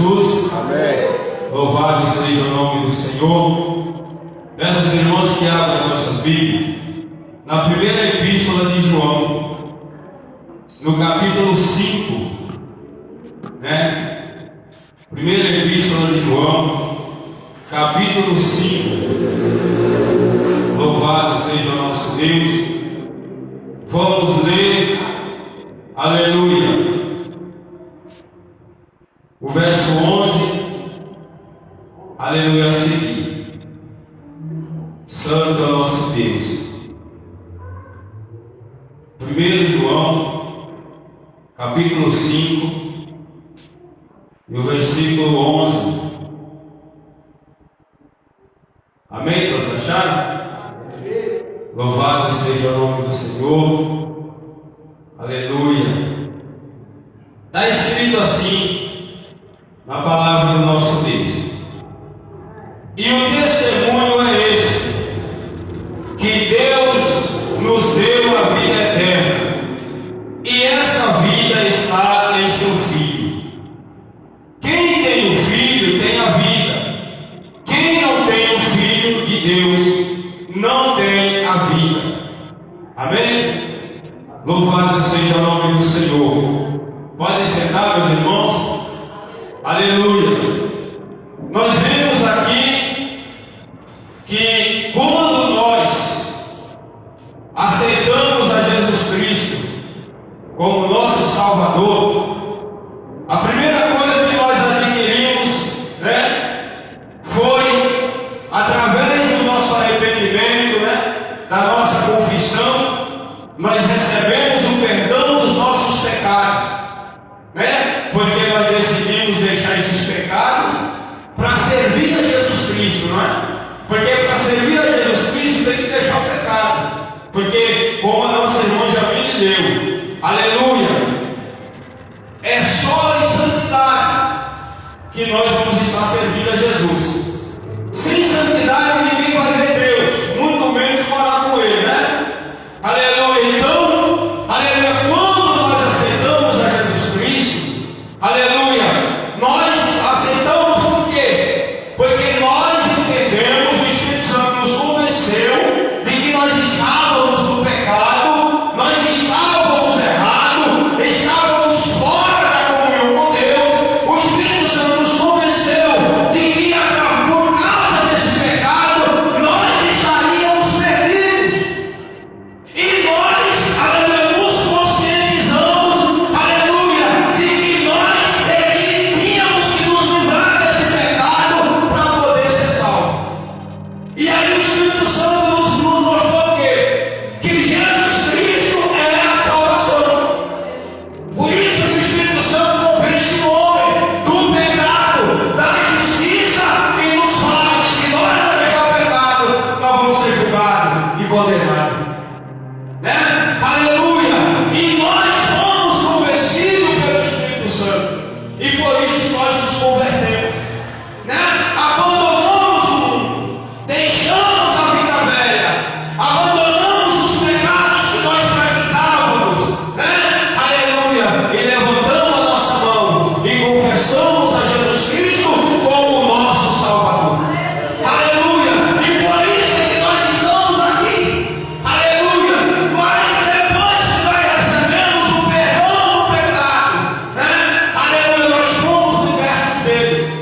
Jesus. Amém. Louvado seja o nome do Senhor. Peço aos irmãos que abram nossas Bíblias na primeira epístola de João, no capítulo 5, né? Primeira epístola de João, capítulo 5. Louvado seja o nosso Deus. Vamos ler, aleluia, o verso 11, aleluia, a seguir. Santo é o nosso Deus. 1 João, capítulo 5, e o versículo 11. Amém? Todos acharam? Louvado seja o nome do Senhor. Aleluia. Está escrito assim na palavra do nosso Deus. E o testemunho é este, que Deus nos deu a vida eterna, e essa vida está em seu Filho. Quem tem o Filho tem a vida. Quem não tem o Filho de Deus não tem a vida. Amém? Louvado seja o nome do Senhor. Podem sentar, meus irmãos. Aleluia. Nós vemos aqui que quando nós aceitamos a Jesus Cristo como nosso Salvador, a primeira coisa que nós adquirimos, né, foi através do nosso arrependimento, né, da nossa confissão, nós recebemos o perdão dos nossos pecados, né, porque nós decidimos deixar esses pecados para servir a Jesus Cristo, não é? Porque para servir a Jesus Cristo tem que deixar o pecado, porque como a nossa irmã Jamile leu, aleluia, é só em santidade que nós vamos estar servindo a Jesus. Sem santidade ninguém vai ver Deus, muito menos morar com Ele, né? Aleluia. Então, aleluia, quando nós aceitamos a Jesus Cristo, aleluia, nós aceitamos por quê? Porque nós entendemos, o Espírito Santo nos convenceu de que nós estávamos no pecado, nós estávamos errados, estávamos fora da comunhão com Deus. O Espírito Santo nos convenceu de que por causa desse pecado nós estaríamos perdidos. E nós, aleluia, nos conscientizamos, aleluia, de que nós tínhamos que nos livrar desse pecado para poder ser salvos. E aí o Espírito Santo nos mostrou o quê? Que Jesus Cristo é a salvação. Por isso que o Espírito Santo convence o homem do pecado, da justiça, e nos fala que se nós não deixar o pecado, nós vamos ser julgados e condenados, né? Aleluia. E nós fomos convencidos pelo Espírito Santo, e por isso nós nos convertemos, né? Abandonamos o mundo, deixamos a vida velha, abandonamos os pecados que nós praticávamos, né? Aleluia. E levantamos a nossa mão e confessamos a Jesus Cristo como o nosso Salvador. Aleluia. E por isso é que nós estamos aqui. Aleluia. Mas depois que nós recebemos o perdão do pecado, né? Aleluia, nós fomos libertos dele.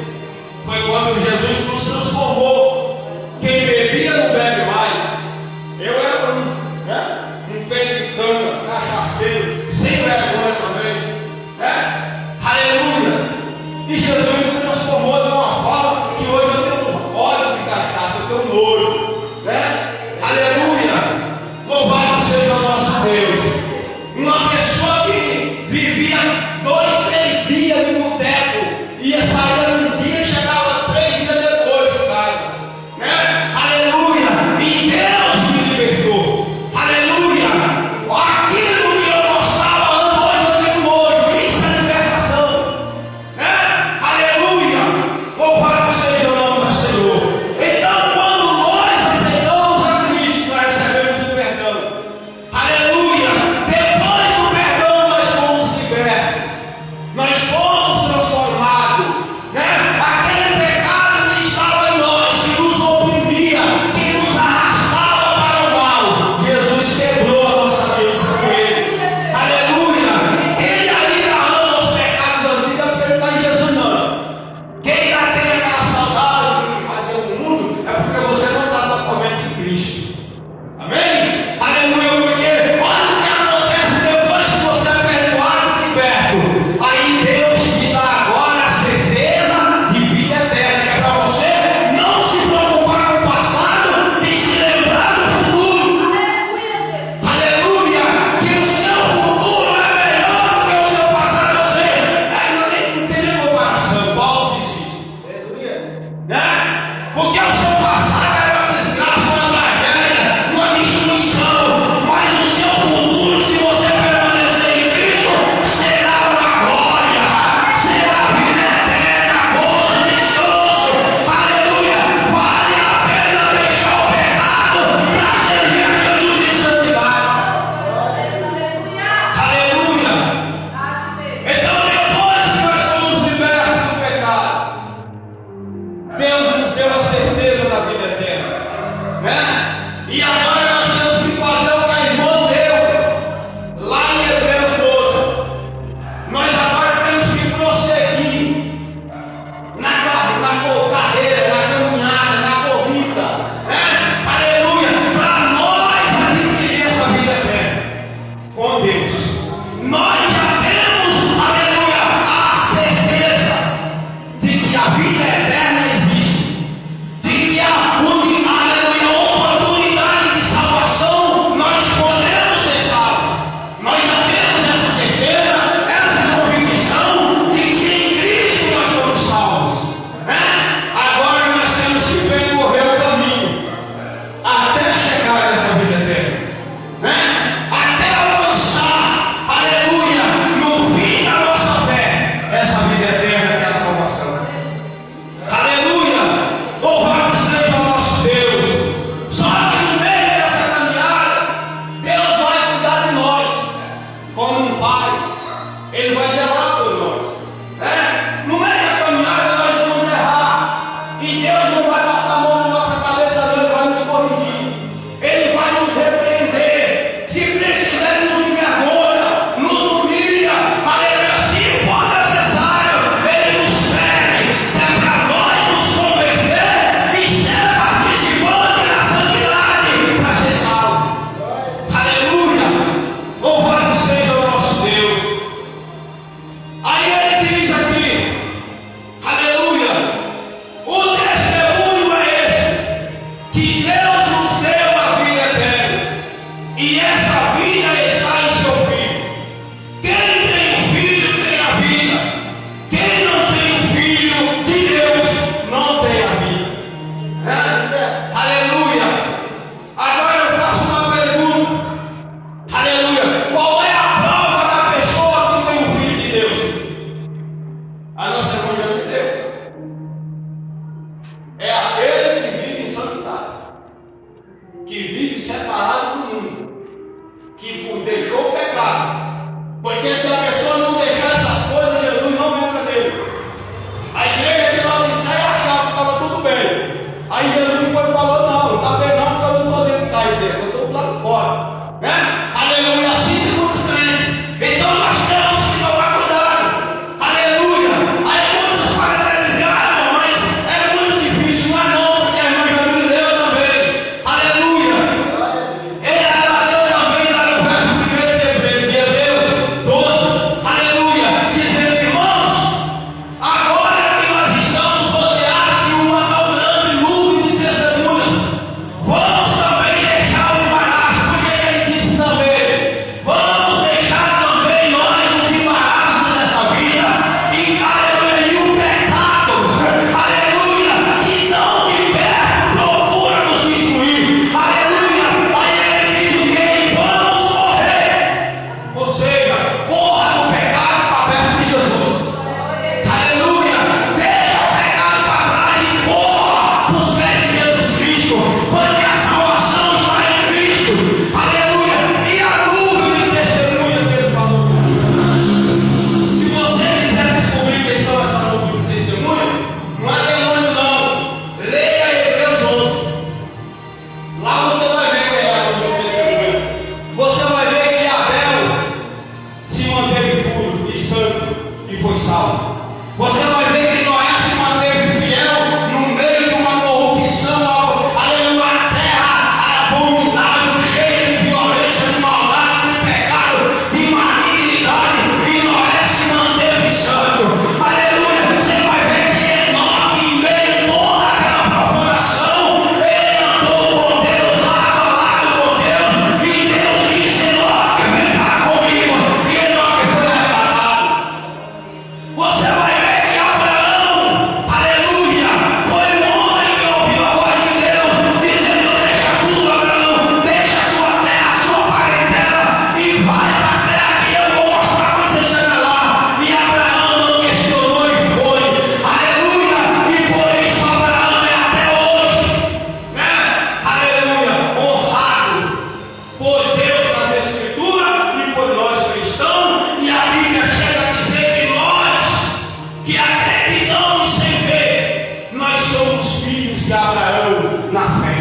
acreditamos sem ver, nós somos filhos de Abraão na fé.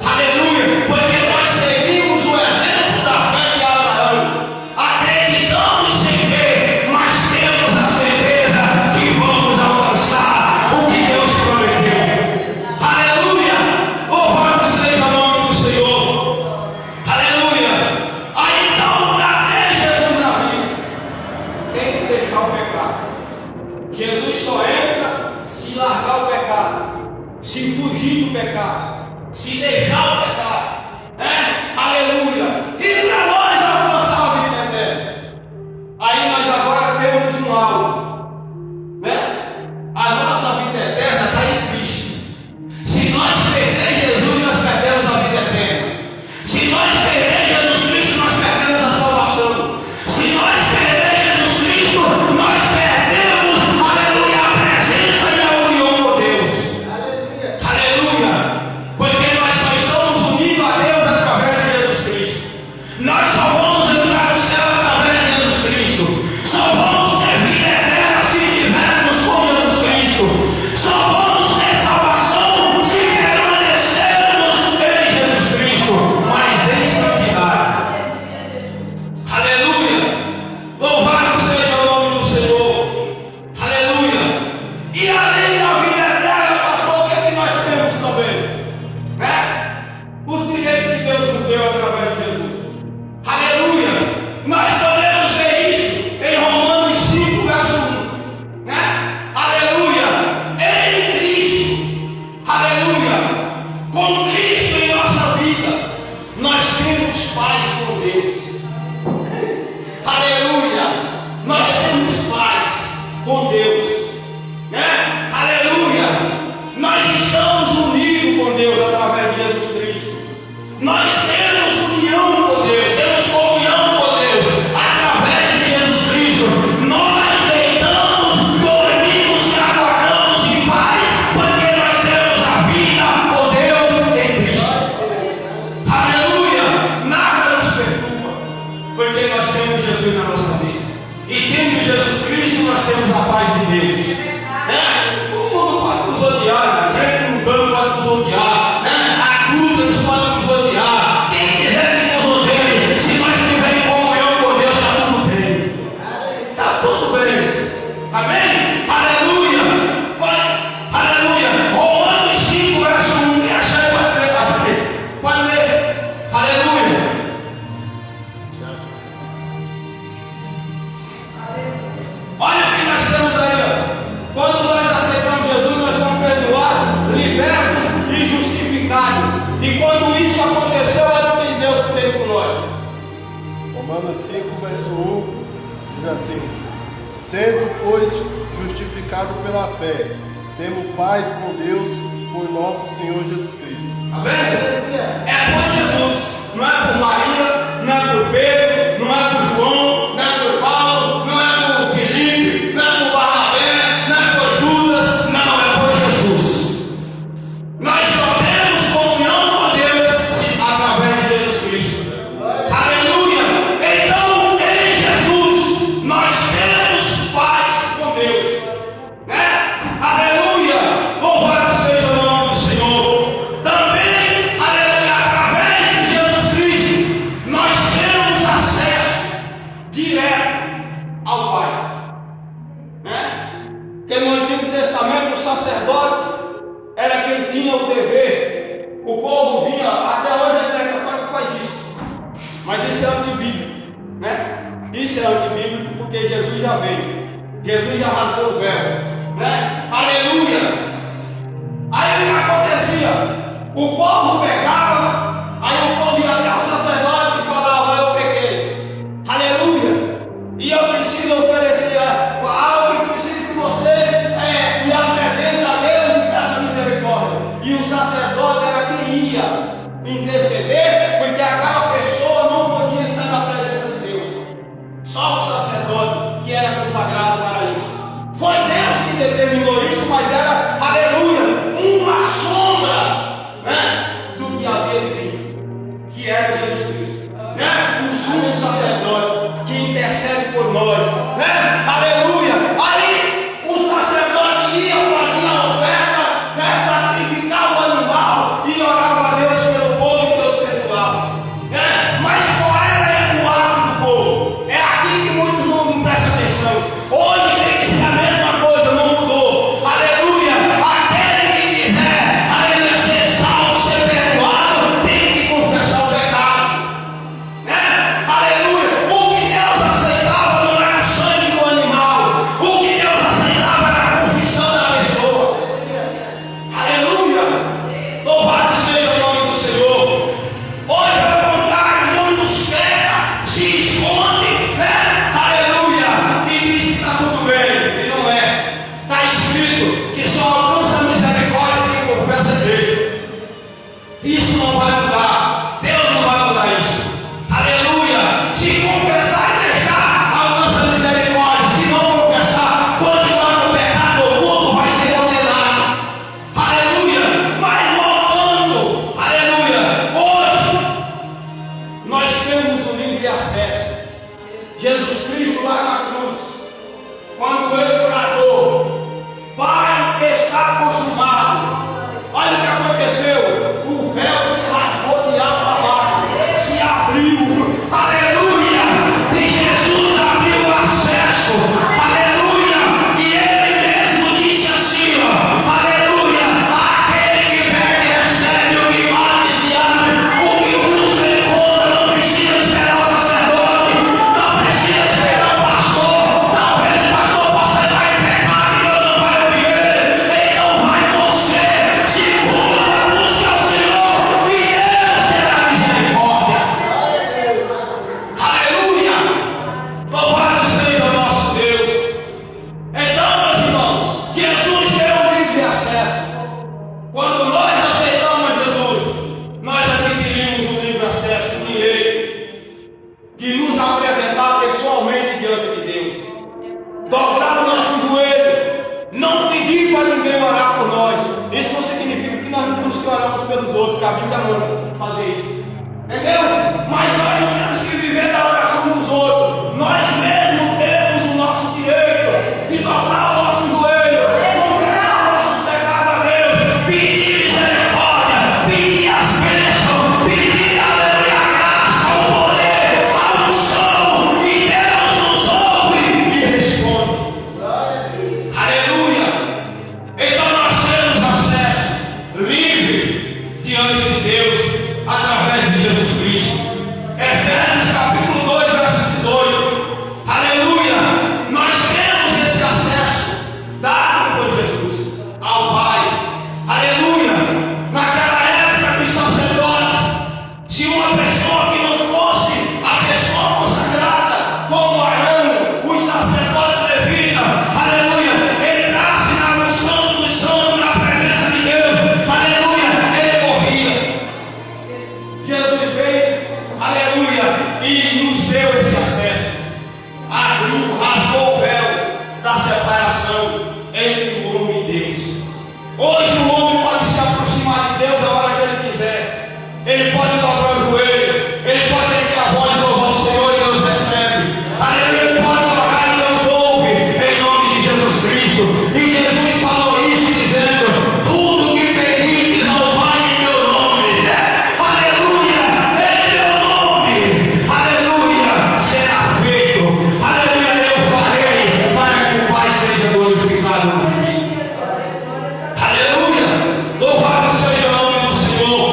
Aleluia, porque nós seguimos o exemplo da fé de Abraão. Acreditamos sem ver, mas temos a certeza que vamos alcançar o que Deus prometeu. Aleluia, louvado seja o nome do Senhor. Aleluia. Aí então, para ter Jesus na vida, tem que deixar o pecado. Jesus só entra se largar o pecado, se fugir do pecado, se deixar o pecado, aleluia, e para nós alcançar a vida eterna. Aí nós agora temos um alvo, a nossa vida eterna está em Cristo. Se nós perder Jesus, nós perdemos a vida eterna. Se nós perder Jesus Cristo, nós perdemos a salvação. Se nós perder Jesus Cristo, nós perdemos, aleluia, a presença e a união com Deus. Aleluia. Porque nós só estamos unidos a Deus através de Jesus Cristo. Nós só vamos entrar no céu através de Jesus Cristo. Só vamos ter vida eterna se tivermos com Jesus Cristo. Só vamos ter salvação se permanecermos em Jesus Cristo, mas em santidade. Aleluia. Louvado seja o nome do Senhor. Aleluia. E além da vida eterna, pastor, o que é que nós temos também? Os direitos que Deus nos deu através de Jesus. Aleluia. Nós podemos ver isso em Romanos 5, verso 1. Aleluia. Em Cristo. Aleluia. Com Cristo em nossa vida, nós temos paz com Deus. Aleluia. Nós temos paz com Deus. Aleluia. Nós estamos unidos com Deus através de Jesus Cristo. Nós temos união com Deus, temos comunhão com Deus através de Jesus Cristo. Nós deitamos, dormimos e acordamos em paz, porque nós temos a vida com Deus em Cristo. Aleluia. Nada nos perturba, porque nós temos Jesus na nossa vida. E tendo Jesus Cristo, nós temos a paz de Deus. O mundo pode nos odiar, crente no banco pode nos odiar, a cruz pode nos odiar. Quem quiser que nos odeie, se nós tivermos comunhão com Deus, está tudo bem. Está tudo bem. Amém? Aleluia. Aleluia. Romanos 5, verso 1. Me achei para ler. Pode ler. Aleluia. Olha o que nós temos aí, quando nós aceitamos Jesus, nós somos perdoados, libertos e justificados. E quando isso aconteceu, olha o que Deus fez por nós. Romanos 5, verso 1 diz assim: sendo, pois, justificado pela fé, temos paz com Deus por nosso Senhor Jesus Cristo. Amém? É por Jesus, não é por Maria, não é por Pedro, não é por João, não é por Paulo, não é por Felipe, não é por Barnabé, não é por Judas, não, é por Jesus. Nós só temos comunhão com Deus através de Jesus Cristo. Aleluia. Então, em Jesus, nós temos paz com Deus. Aleluia. Louvado seja o nome do Senhor. Também, aleluia, através de Jesus Cristo, nós temos acesso direto ao Pai. Porque no Antigo Testamento o sacerdote era quem tinha o dever. O povo vinha, até hoje a igreja católica faz isso. Mas isso é antibíblico, Isso é antibíblico porque Jesus já veio. Jesus já rasgou o véu, Aleluia. Aí o que acontecia? O povo pecava, aí o povo ia até o sacerdote e falava: eu pequei. Aleluia. E eu preciso oferecer algo que preciso que você me apresente a Deus e peça misericórdia. E o sacerdote era quem ia interceder, porque aquela pessoa não podia entrar na presença de Deus. Só o sacerdote que era consagrado para isso. Foi Deus que determinou Isso não significa que nós não temos que orar uns pelos outros, que a Bíblia manda fazer isso. Entendeu? Mas nós não temos que viver da oração dos outros. Nós mesmos temos o nosso direito de dobrar o nosso joelho, confessar nossos pecados a Deus, pedir misericórdia, pedir as bênçãos, pedir aleluia, a graça, o poder, a unção, e Deus nos ouve e responde. Aleluia! Então nós temos acesso livre diante de Deus através de Jesus Cristo. Efésios capítulo 2, verso 18. Aleluia! Nós temos esse acesso dado por Jesus ao Pai. Aleluia! Naquela época dos sacerdotes, se uma pessoa que não fosse a pessoa consagrada, como Arão, os sacerdotes levitas, aleluia, entrasse na unção do santo, na presença de Deus, aleluia, ele morria. Jesus veio, aleluia, e nos deu esse acesso. Abriu, rasgou o véu da separação entre o homem e Deus. Hoje o homem pode se aproximar de Deus a hora que ele quiser. Ele pode dobrar o joelho, ele pode ter a voz, louvar o Senhor e Deus recebe. Aleluia, ele pode orar e Deus ouve, em nome de Jesus Cristo. E Jesus falou isso dizendo: tudo que pedirdes ao Pai em meu nome, aleluia, em meu nome, aleluia, será feito. Aleluia, eu farei para que o Pai seja glorificado no Filho. Aleluia, louvado seja o nome do Senhor.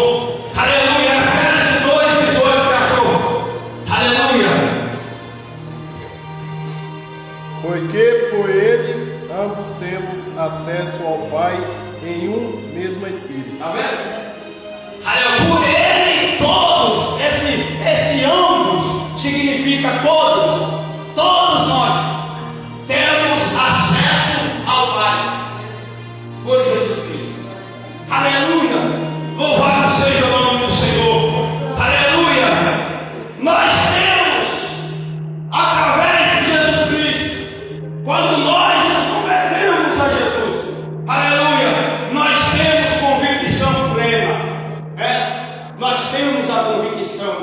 Aleluia, Efésios 2:18, cachorro. Aleluia. Porque por ele ambos temos acesso ao Pai em um mesmo Espírito. Está vendo? Aleluia. Por ele, todos, esse ambos significa todos, todos nós temos acesso ao Pai por Jesus Cristo. Aleluia. Louvado seja o nome do Senhor. Aleluia. Nós temos, através de Jesus Cristo, quando nós nos convertemos a Jesus, aleluia, nós temos convicção plena, nós temos a convicção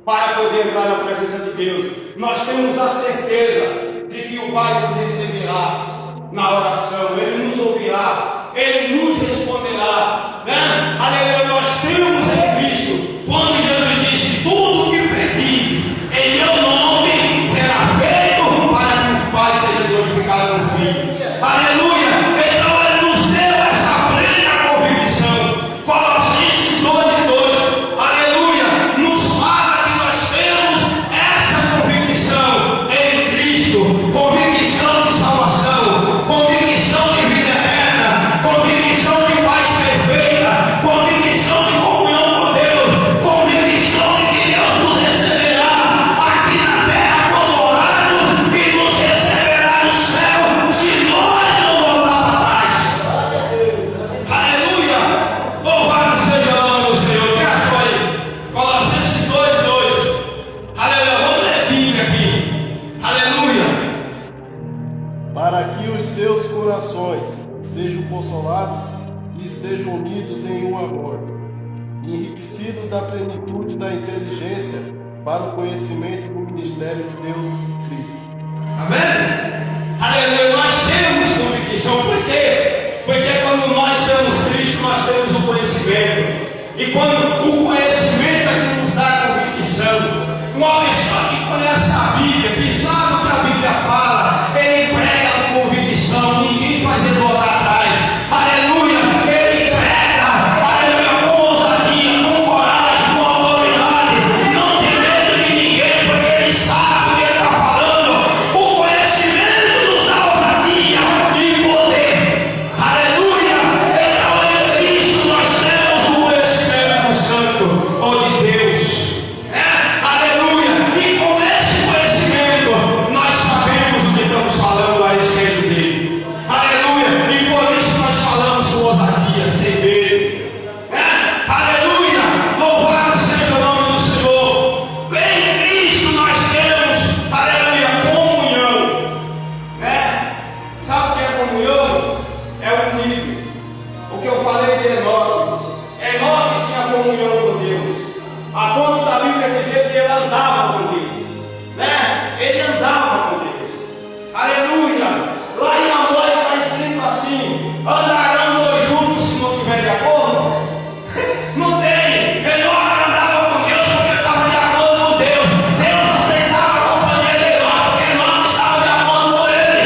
para poder entrar na presença de Deus. Nós temos a certeza de que o Pai nos receberá na oração, Ele nos ouvirá, Ele nos responderá, né? Aleluia, nós temos em Cristo, quando Jesus disse: tudo que pedires em meu nome será feito para que o Pai seja glorificado no Filho. Aleluia, então Ele nos deu essa plena convicção. Colossenses 12:2, aleluia, nos fala que nós temos essa convicção em Cristo, convicção de salvação, convicção de vida eterna, convicção de paz perfeita, convicção de comunhão com Deus, convicção de que Deus nos receberá aqui na terra quando orarmos e nos receberá no céu se nós não voltar para trás. Aleluia! Louvado seja o nome do Senhor. Que achou aí? Colossenses 2:2. Aleluia! Vamos ler a Bíblia aqui. Aleluia! Para que os seus corações sejam consolados e estejam unidos em um amor, enriquecidos da plenitude da inteligência para o conhecimento do ministério de Deus Cristo. Amém? Aleluia, nós temos convicção. Por quê? Porque quando nós temos Cristo, nós temos o conhecimento. E quando o conhecimento é que nos dá a convicção, uma pessoa que conhece a Bíblia, que sabe o que a Bíblia fala, ele prega com convicção, ninguém faz ele voltar atrás. Aleluia, ele prega, aleluia, com ousadia, com coragem, com autoridade, não tem medo de ninguém, porque ele sabe o que ele está falando. O conhecimento nos dá ousadia e poder. Aleluia, então em Cristo nós temos o conhecimento santo, ou de Deus. Aleluia, e com esse conhecimento andava com Deus, né? Ele andava com Deus. Aleluia! Lá em Amós está escrito assim: andarão dois juntos se não tiver de acordo? Não tem. Melhor andava com Deus porque estava de acordo com Deus. Deus aceitava a companhia dele lá porque ele não estava de acordo com ele.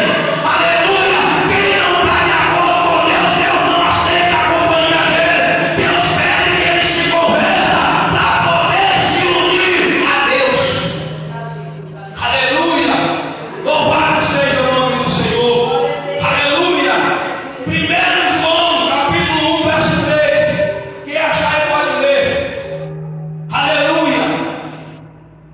Aleluia! Quem não está de acordo com Deus, Deus não aceita a companhia dele. Deus pede que ele se converta para poder se unir a Deus. Aleluia! Louvado seja o nome do Senhor. Aleluia! 1 João, capítulo 1, verso 3. Quem achar e pode ler. Aleluia!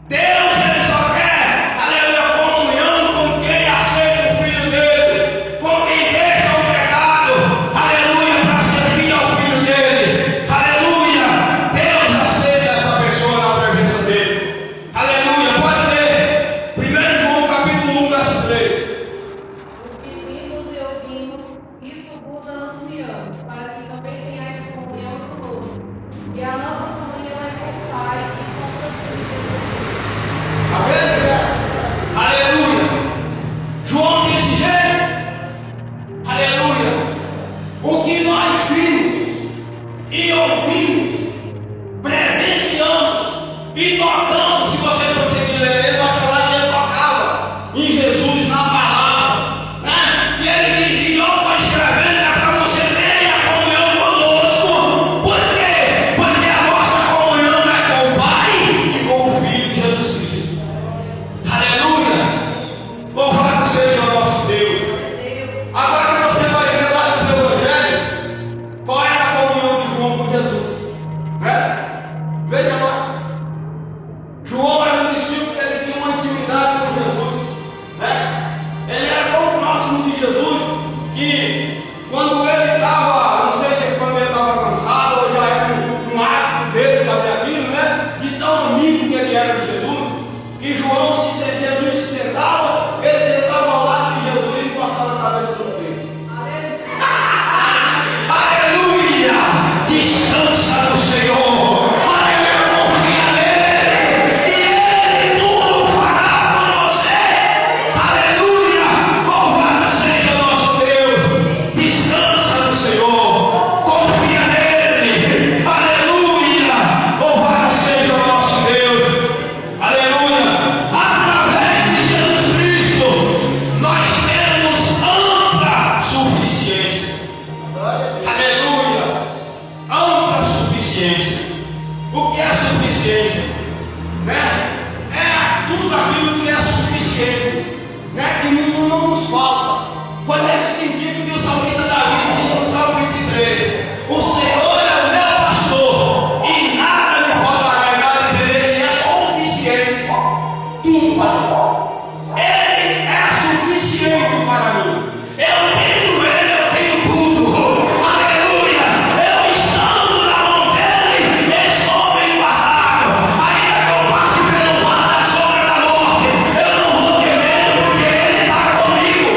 Deus, ele só quer, aleluia, comunhão com quem aceita o Filho dele, com quem deixa o pecado, aleluia, para servir ao Filho dele. Aleluia! Deus aceita essa pessoa na presença dele. Aleluia! Pode ler. 1 João, capítulo 1, verso 3. O que vimos e ouvimos, isso vos anunciamos, para que também tenhais comunhão conosco. E a nossa comunhão é com o Pai e com o seu Filho. Está vendo? Aleluia! João disse, gente, aleluia! O que nós vimos e ouvimos, presenciamos e tocamos, se você conseguir ler, ele vai falar que ele tocava em Jesus na palavra, né? E ele diz, e eu estou escrevendo é para você ter a comunhão conosco. Por quê? Porque a nossa comunhão é com o Pai e com o Filho Jesus Cristo. Aleluia! Louvado seja o nosso Deus. Agora você vai ver lá nos Evangelhos qual é a comunhão de João com Jesus, né? Veja lá. João era um discípulo que ele tinha uma intimidade com Jesus, né? Ele era tão próximo de Jesus que quando ele estava, não sei se quando ele estava cansado ou já era um hábito dele fazer aquilo, né? De tão amigo que ele era de Jesus, que João, se Jesus se sentava, ele sentava ao lado de Jesus e encostava a cabeça no peito. Aleluia! Descansa no Senhor. Aleluia! Confia nele. E ele tudo fará por você. Aleluia! Louvado seja o nosso Deus. Descansa no Senhor. Confia nele. Aleluia! Louvado seja o nosso Deus. Aleluia! Através de Jesus Cristo, nós temos ampla suficiência. Aleluia! Ampla suficiência. O que é suficiência? Né? É tudo aquilo que é suficiente, né? Que não nos falta. Foi nesse sentido que o salmista Davi disse no Salmo 23: o Senhor é o meu pastor e nada me faltará. Ele é suficiente. Tudo para mim. Ele é suficiente para mim. Eu tenho ele, eu tenho tudo. Aleluia! Eu estando na mão dele, estou bem guardado. Ainda que eu passe pelo mar da sombra da morte, eu não vou ter medo, porque ele está comigo.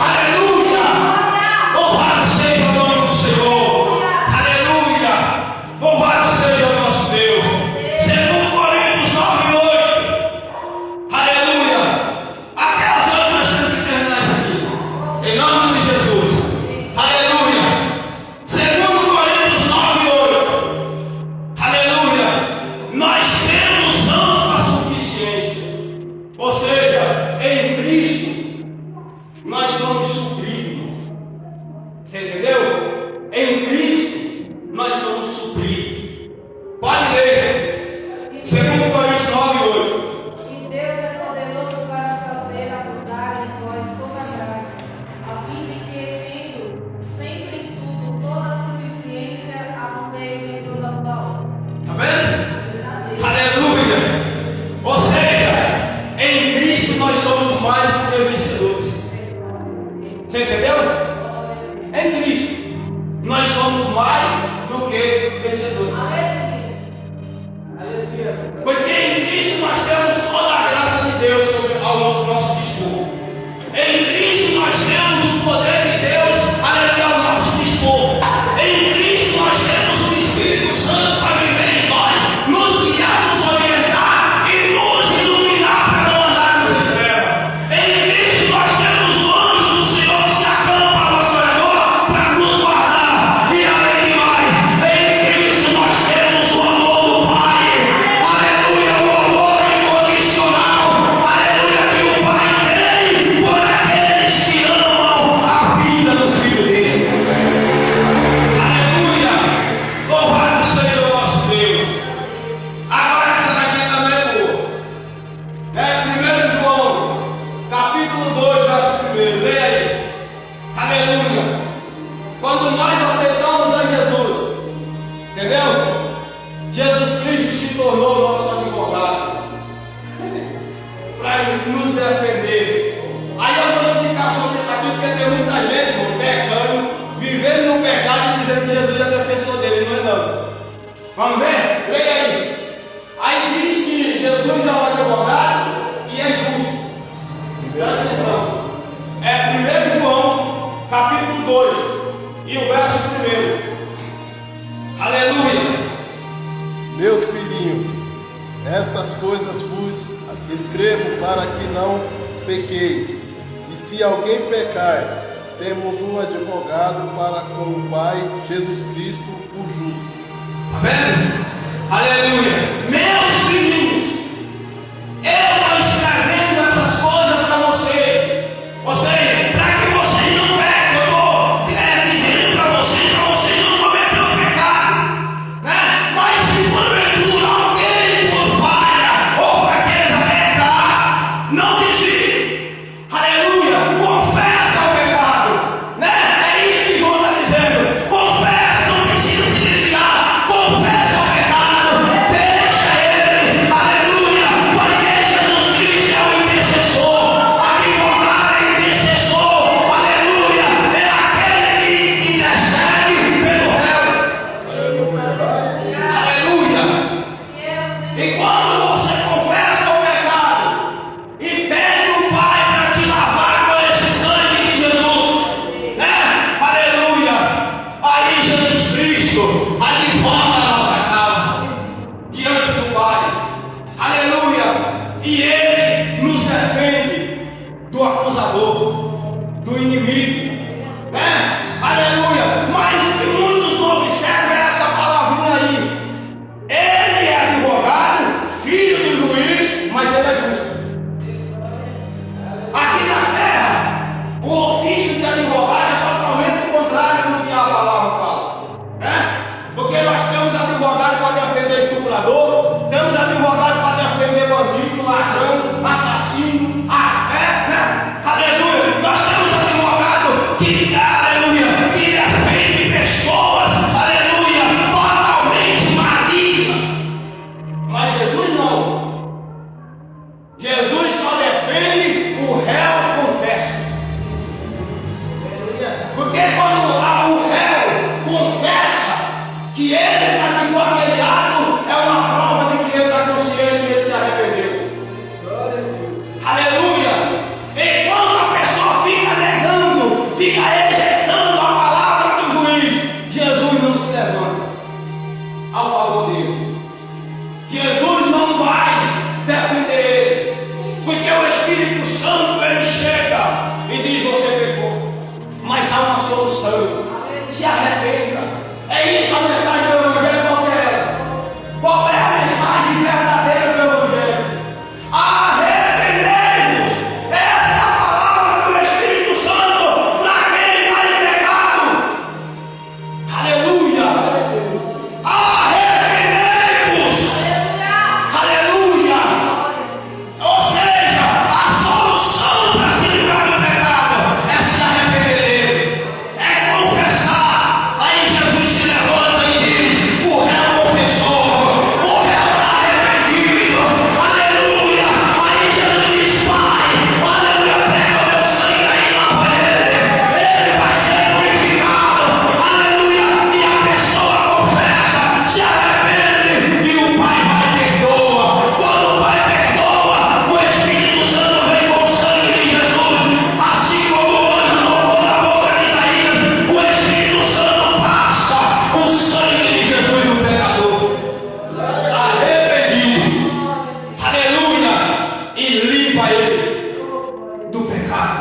Aleluia! Louvado seja o nome do Senhor. Aleluia! Louvado seja o nosso Deus. 2 Coríntios 9:8. Aleluia! Até as 8 nós temos que terminar isso aqui. Em nome de Jesus. Aleluia! 2 Coríntios 9:8. Aleluia! Nós temos ampla suficiência. Ou seja, em Cristo nós somos supridos. Você entendeu? Em Cristo nós somos supridos. Pode ler. 2 Coríntios 9:8. E Deus é poderoso para fazer abundar em vós toda a graça, a fim de que, tendo sempre em tudo toda a suficiência, abundeis em toda boa obra. Está vendo? Deus a Deus. Aleluia! Ou seja, em Cristo nós somos mais do que vencedores. Você entendeu? Em Cristo. quando nós aceitamos a Jesus, entendeu? Jesus Cristo se tornou nosso advogado para nos defender. Aí eu vou explicar sobre isso aqui, porque tem muita gente, irmão, pecando, vivendo no pecado e dizendo que Jesus é defensor dele, não é não. Vamos ver? Leia aí. Aí diz que Jesus é o advogado e é justo. Presta atenção. É 1 João, capítulo 2, e o verso 1. Aleluia. Meus filhinhos, estas coisas vos escrevo para que não pequeis. E se alguém pecar, temos um advogado para com o Pai, Jesus Cristo, o justo. Amém? Aleluia. Meus filhinhos, eu estou escrevendo essas coisas para vocês. Ou seja, para que vocês não pequem. Eu estou dizendo para vocês não cometerem o pecado, né? Mas se porventura alguém por falha ou fraqueza pecar, não desvie. Aleluia. Confessa o pecado, né? É isso que João está dizendo. Confessa, não precisa se desviar. Confessa o pecado, deixa ele. Aleluia. Porque Jesus Cristo é o intercessor. Advogado é intercessor. Aleluia. É aquele que intercede pelo réu. Aleluia. E quando você confessa o pecado e pede o Pai para te lavar com esse sangue de Jesus, né? Aleluia. Aí Jesus Cristo advoga a nossa causa diante do Pai. Aleluia. E Ele nos defende do acusador, do inimigo, né? Aleluia. Mas o que muitos não observam é essa palavrinha aí. Ele é advogado, filho do juiz, mas ele é justo. Aqui na terra, o ofício de advogado é totalmente o contrário do que a palavra fala, né? Porque nós temos advogado para defender estuprador, temos advogado para defender bandido, ladrão, assassino, né? Aleluia. Nós temos advogado que, aleluia, que defende pessoas, aleluia, totalmente malignas. Mas Jesus não. Jesus só defende o réu confesso. Porque quando o réu confessa que ele praticou aquele ato, é uma prova de que ele está consciente e ele se arrependeu. Aleluia. Enquanto a pessoa fica negando, fica rejeitando a palavra do juiz, Jesus não se levanta ao favor dele. Jesus não vai defender ele, porque o Espírito Santo ele chega e diz: você pecou, mas há uma solução, se arrependa. É isso a mensagem do Evangelho. Qual é a mensagem verdadeira do Evangelho? Arrependei-vos. Essa é a palavra do Espírito Santo para quem está em pecado. Aleluia. Arrependei-vos. Aleluia. Ou seja, a solução para se livrar do pecado é se arrepender, é confessar. Aí Jesus se levanta e diz: o réu confessou, o réu está arrependido. Aleluia. Aí Jesus diz: Pai, aleluia, pega o meu sangue aí e lava ele vai ser purificado. Aleluia. E a pessoa confessa, se arrepende e o Pai vai perdoa. Quando o Pai perdoa, o Espírito Santo vem com o sangue de Jesus. Assim como o anjo tocou na boca de Isaías, o Espírito Santo passa o sangue de Jesus no pecador arrependido. Aleluia. E limpa ele do pecado.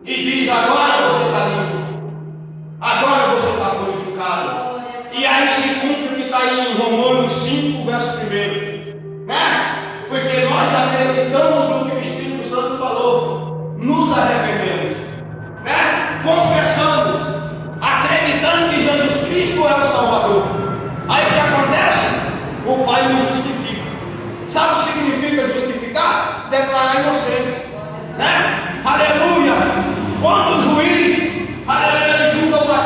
E diz: agora você está limpo, agora você está purificado. E aí se cumpre o que está aí em Romanos 5, verso 1, né? Porque nós acreditamos no que o Espírito Santo falou, nos arrependemos, né? Confessamos, acreditando que Jesus Cristo é o Salvador. Aí o que acontece? O Pai nos justifica. Sabe o que significa justificar? Declarar inocente, né? Aleluia. Quando o juiz, aleluia, julga uma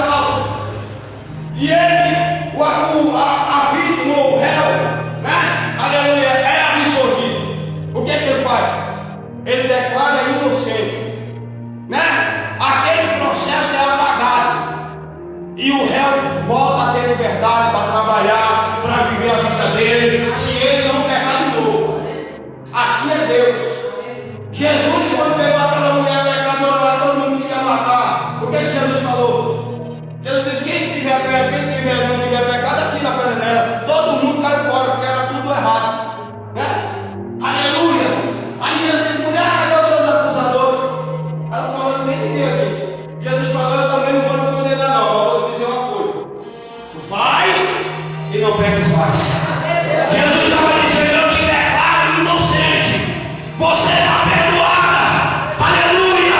e o réu volta a ter liberdade para trabalhar, para viver a vida dele, se ele não pecar de novo. Assim é Deus. Jesus, quando pegou aquela mulher pecadora, todo mundo queria matar. O que Jesus falou? Jesus disse: quem não tiver pecado, atira a pedra nela. Todo mundo cai fora, porque era tudo errado, né? Aleluia! Aí Jesus disse: mulher, cadê os seus acusadores? Ela falou: nem ninguém aqui. Jesus falou: eu também não vou te condenar, não, mas vou te dizer uma coisa: vai e não peques mais. Jesus estava dizendo: eu te declaro inocente. Você está perdoada. Aleluia!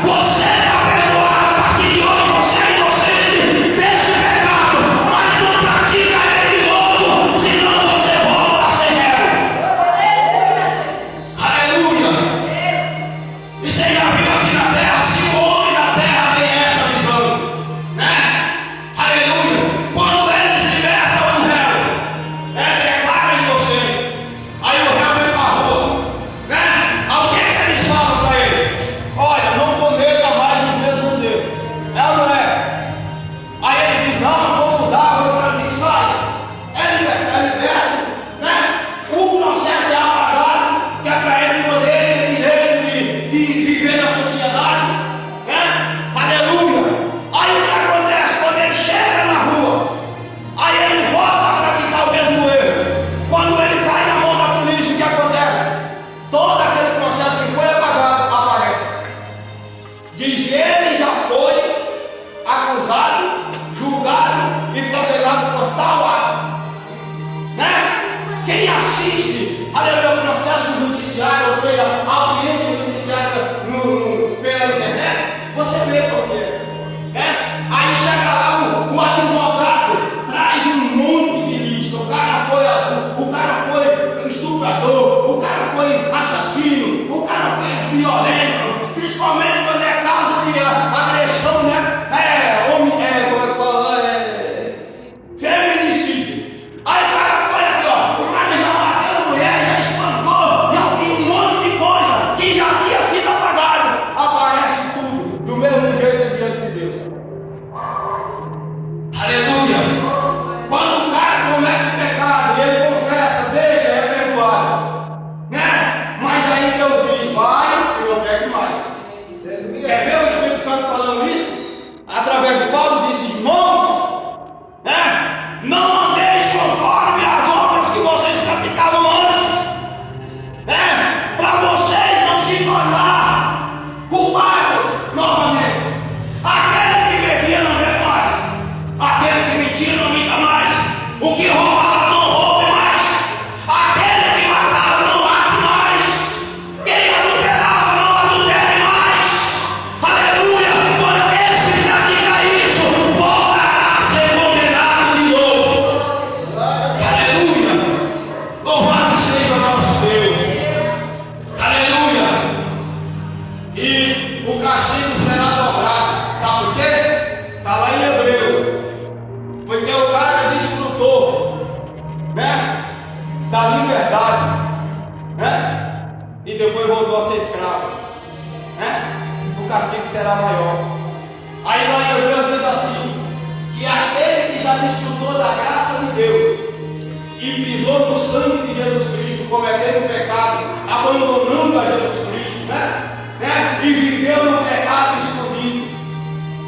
Você está perdoada. A partir de hoje você é inocente desse pecado, mas não pratica ele de novo, senão você volta a ser réu. Aleluia! E você já viu aqui na terra, se o homem da terra tem essa visão, né? Aleluia! Quando eles libertam um réu, declara inocente. Aí o réu vem para a rua, né? O que eles falam para ele? Olha, não cometa mais os mesmos erros. É ou não é? Aí ele diz: não, vou mudar, vou para mim, sai. É liberto, né? O processo é apagado, que é para ele poder ter direito de viver na sociedade, né? Aleluia! Aí o que acontece quando ele chega na rua? Aí ele volta a praticar o mesmo erro. Quando ele cai na mão da polícia, o que acontece? Todo aquele processo que foi apagado aparece. Diz que ele já foi acusado, julgado e condenado por tal ato, né? Quem assiste, aleluia, o processo judiciário, ou seja, a audiência judiciária pela internet, você vê por quê, né? Aí chega lá o advogado, traz um monte de lista. O cara foi estuprador, o cara foi assassino, o cara foi violento, principalmente quando é caso de agressão, né? Como é que fala? Feminicídio. Aí o cara põe aqui, ó, o cara já bateu na mulher, já espancou, já viu um monte de coisa que já tinha sido apagado. Aparece tudo do mesmo jeito diante de Deus. Aleluia! Quando o cara comete pecado e ele confessa, deixa, é perdoado, né? Mas aí Deus diz: vai e não peque mais. Quer ver o Espírito Santo falando isso? Através do Paulo disse: irmãos, né? Não andeis conforme as obras que vocês praticavam antes, né? Para vocês não se tornar culpados novamente. Aquele que bebia não bebe mais, aquele que mentia não minta mais, o que roubava não roube mais, aquele que matava não mate mais, quem adulterava não adultere mais. Aleluia! Porque se pratica isso, voltará a ser condenado de novo. Aleluia! Louvado seja o nosso Deus. Aleluia! E o castigo será dobrado. Sabe por quê? Está lá em Hebreus. Porque o cara desfrutou, né, da liberdade, né, e depois voltou a ser escravo, né? O castigo será maior. Aí lá em Hebreus diz assim: que aquele que já desfrutou da graça de Deus e pisou no sangue de Jesus Cristo, cometendo o pecado, abandonando a Jesus Cristo, né? E viveu no pecado escondido.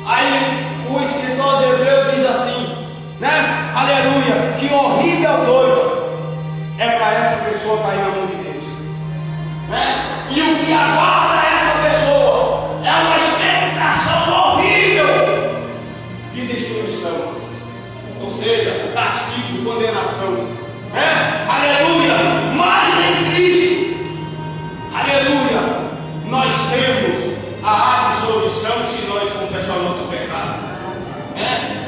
Aí o escritor aos Hebreus diz assim, né? Aleluia! Que horrível coisa é para essa pessoa cair na mão de Deus, né? E o que aguarda essa pessoa é uma expectação horrível de destruição, ou seja, castigo, condenação, né? Aleluia! Mas em Cristo, aleluia, nós temos a absolvição se nós confessarmos nosso pecado, né?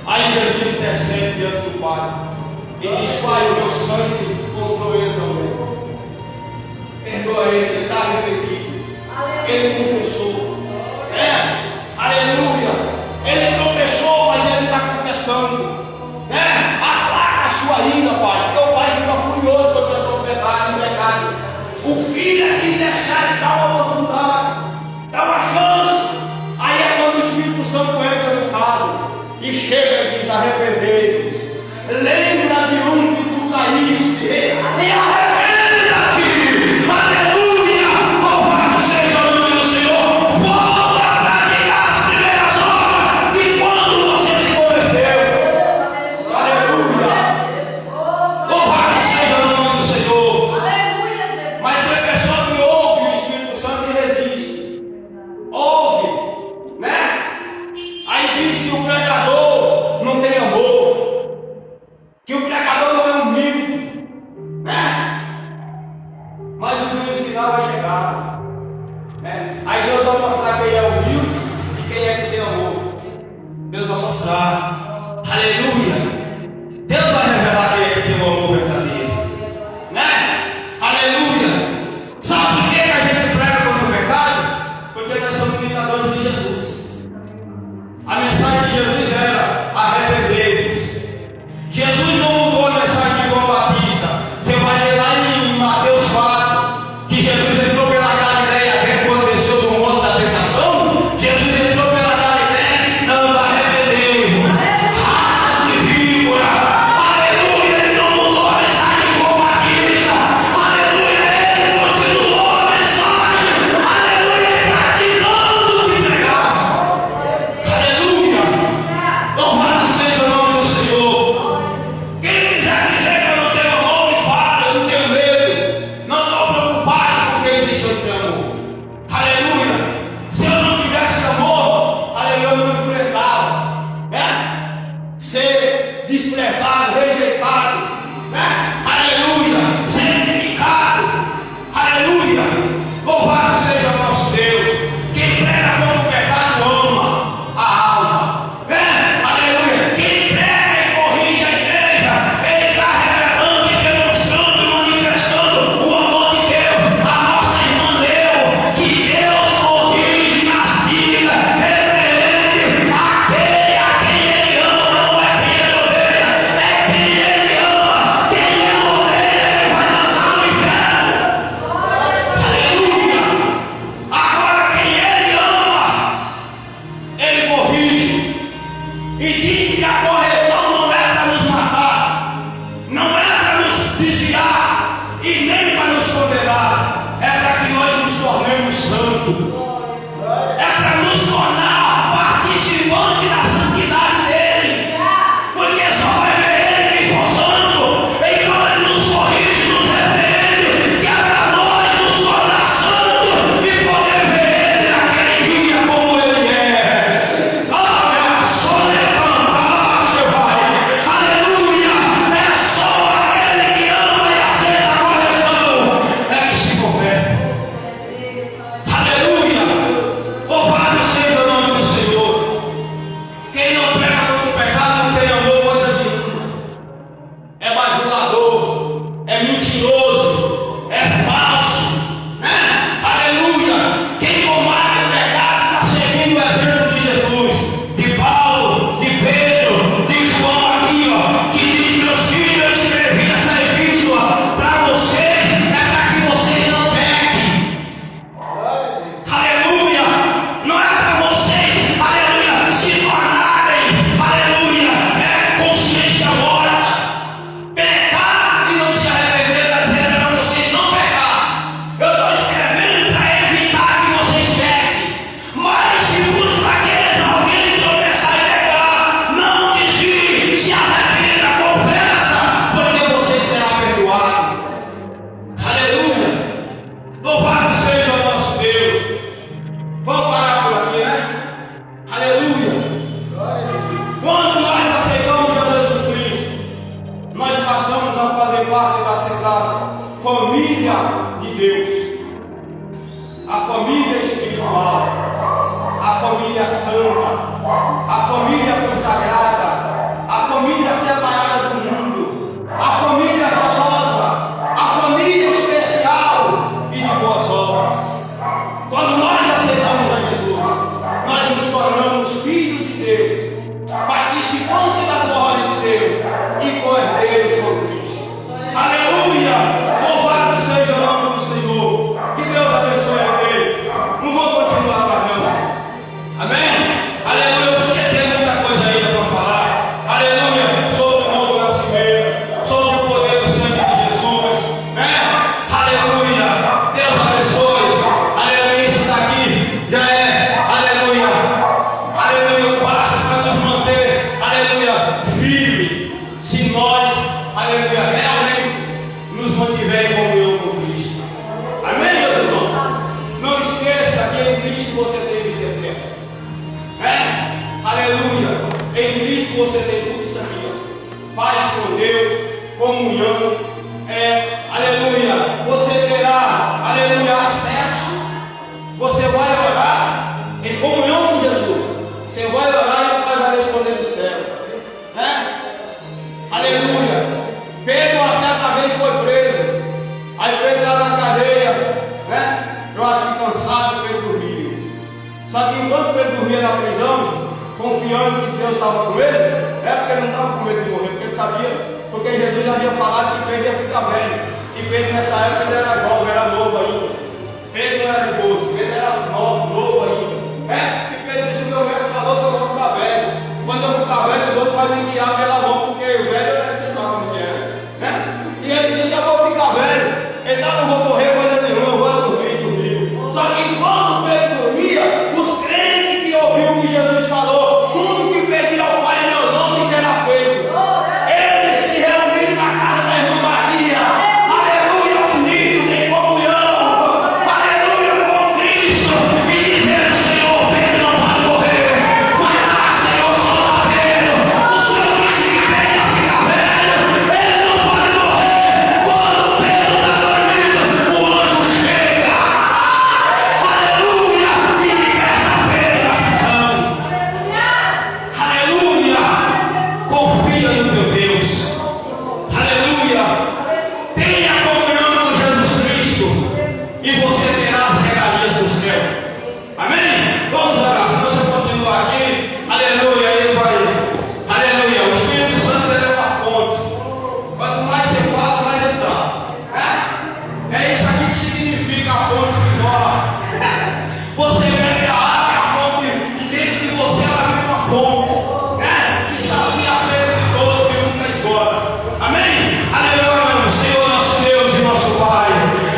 Aí Jesus intercede diante do Pai e diz: Pai, o meu sangue comprou ele também. Perdoa ele, ele está arrependido. Ele confessou. Aleluia. Ele tropeçou, mas ele está confessando. Aplaca a sua ira, Pai, porque o Pai fica furioso quando nós estamos no pecado. O Filho é que intercede, dá uma oportunidade, dá uma chance. Aí é quando o Espírito Santo entra no caso. e chega e diz: arrependei-vos. Lembra de onde tu caíste e arrependa-te. Aleluia! Louvado seja o nome do Senhor. Volta a praticar as primeiras horas de quando você se converteu. Aleluia! Louvado seja o nome do Senhor. Aleluia, Jesus. Mas tem pessoa que ouve o Espírito Santo e resiste. Ouve, né? Aí diz que o pregador não tem amor, que o pregador não é humilde, né? Mas o juízo final vai chegar, né? Aí Deus vai mostrar quem é humilde e quem é que tem amor. Deus vai mostrar. Aleluia! Deus vai revelar quem é que tem o amor verdadeiro, né? Aleluia! Sabe por que a gente prega contra o pecado? Porque nós somos imitadores de Jesus. A mensagem de Jesus era: arrependei-vos. Jesus não mudou a mensagem de João Batista. Você vai ler lá em Mateus 4 que Jesus entrou pela Galileia até quando desceu do monte da tentação. Jesus entrou pela Galileia gritando: arrependei-vos, raças de víbora. Aleluia! Ele não mudou a mensagem de João Batista. Aleluia! Ele continuou a mensagem. Aleluia! Praticando o que pregava. Aleluia! Louvado seja o nome do Senhor. Quem quiser dizer que eu não tenho amor, me fala, eu não tenho medo. Não estou preocupado com quem diz que eu não tenho amor. Aleluia! Se eu não tivesse amor, aleluia, eu não enfrentava, né? Ser desprezado, rejeitado, né? Aleluia! Ser criticado. Aleluia! Louvado seja o nosso Deus. Quem prega contra o pecado ama a alma, né? Aleluia! Quem prega e corrige a igreja, ele está revelando e demonstrando e manifestando o amor de Deus. A nossa irmã leu que Deus corrige, castiga, repreende aquele a quem ele ama. Não é quem ele odeia, é quem ele ama. Quem ele odeia, ele vai lançar no inferno. Aleluia! Agora quem ele ama, ele corrige. E diz que a correção não é para nos matar, não é para nos desviar e nem para nos condenar. É para que nós nos tornemos santos. É para nos tornar participantes da santidade dele. Porque só vai ver ele quem for santo. Então ele nos corrige, nos repreende, que é para nós nos tornar santos e poder ver ele naquele dia como ele é. Olha, só levanta lá, seu pai. prisão, aleluia, você terá, aleluia, acesso. Você vai orar em comunhão com Jesus. Você vai orar e o Pai vai responder do céu, né? Aleluia. Pedro, uma certa vez, foi preso. Aí Pedro estava na cadeia, né? Eu acho que cansado, Pedro dormia. Só que enquanto Pedro dormia na prisão, confiando que Deus estava com ele, porque ele não estava com medo de morrer, porque ele sabia, porque Jesus já havia falado que Pedro ia ficar velho. E Pedro nessa época ele era jovem, era novo ainda. Pedro não era idoso, Pedro era novo ainda. E Pedro disse: meu mestre falou que eu vou ficar velho. Quando eu ficar velho, os outros vão me guiar pela mão, porque o velho você sabe como que é, né? E ele disse: eu vou ficar velho, então eu não vou correr coisa nenhuma, eu vou dormir. Só que enquanto Pedro dormia, os crentes que ouviram o que Jesus falou, tudo que pedir ao Pai em meu nome será feito. Eles se reuniram na casa da irmã Maria, aleluia, unidos em comunhão, aleluia, com Cristo, e dizendo: Senhor, Pedro não pode morrer, vai lá, Senhor, solta Pedro. O Senhor disse que Pedro ia ficar velho, ele não pode morrer. Quando Pedro está dormindo, o anjo chega, aleluia, e liberta Pedro da prisão. Aleluia, confia no teu Deus, aleluia, tenha comunhão com Jesus Cristo e você terá as regalias do céu. Amém? Vamos orar. Se você continuar aqui, aleluia, ele vai, aleluia, o Espírito Santo ele é uma fonte. Quanto mais você fala, mais ele dá. É isso aqui que significa a fonte que jorra. Você bebe a água, a fonte, e dentro de você ela vira uma fonte, que sacia a sede de todos e nunca esgota. Amém? Aleluia, Senhor nosso Deus e nosso Pai.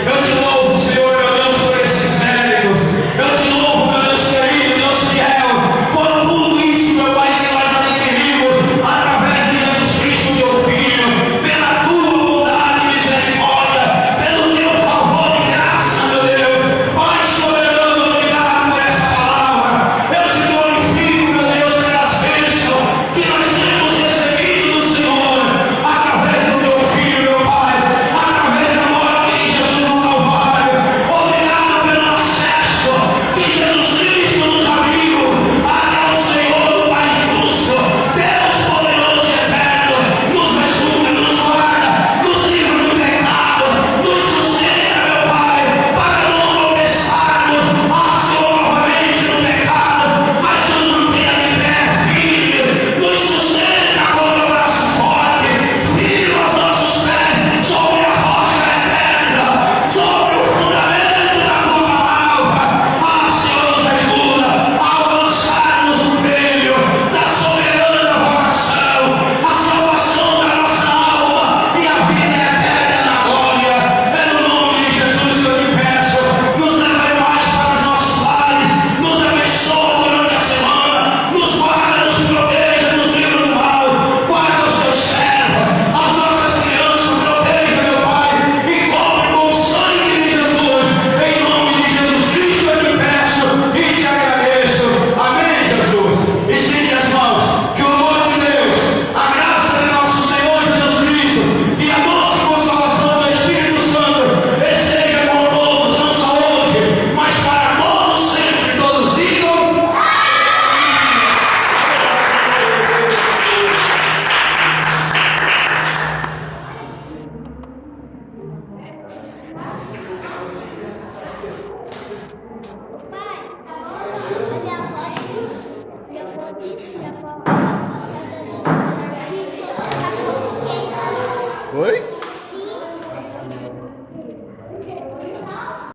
Eu te louvo, Senhor, meu Deus, por esses médicos. Eu te louvo, meu Deus querido, Deus fiel, por tudo isso, meu Pai, que nós adquirimos através de Jesus Cristo, teu Filho, pela tua bondade e misericórdia, pelo teu favor e graça, meu Deus. Pai soberano, obrigado por essa palavra. Eu te glorifico, meu Deus, pelas bênçãos que nós temos recebido do Senhor, através do teu Filho, meu Pai, através da morte de Jesus no Calvário. Obrigado pelo acesso que Jesus Cristo nos abriu até o Senhor, Pai justo, Deus poderoso e eterno, nos ajuda, nos guarda, nos livra do pecado, nos sustenta, meu Pai, para não tropeçarmos, Senhor, novamente no pecado, mas nos mantenha de pé firme, nos sustenta com o teu braço forte, firma os nossos pés sobre a rocha eterna, sobre o fundamento da tua palavra. Senhor, nos ajuda a alcançarmos o prêmio da soberana vocação, a salvação da nossa alma e a vida eterna na glória. É no nome de Jesus que eu te peço, nos leva em paz para os nossos lares, nos abençoa durante a semana, nos guarda, nos proteja, nos livra do mal, guarda os teus servos, as nossas crianças, proteja, meu Pai, e cobre com o sangue de Jesus. Em nome de Jesus Cristo eu te peço e te agradeço. Amém, Jesus? Estende as mãos, que o amor de Deus, a graça de nosso Senhor Jesus Cristo e a doce consolação do Espírito Santo esteja com todos, não só hoje, mas para todos sempre. Todos digam. Oi?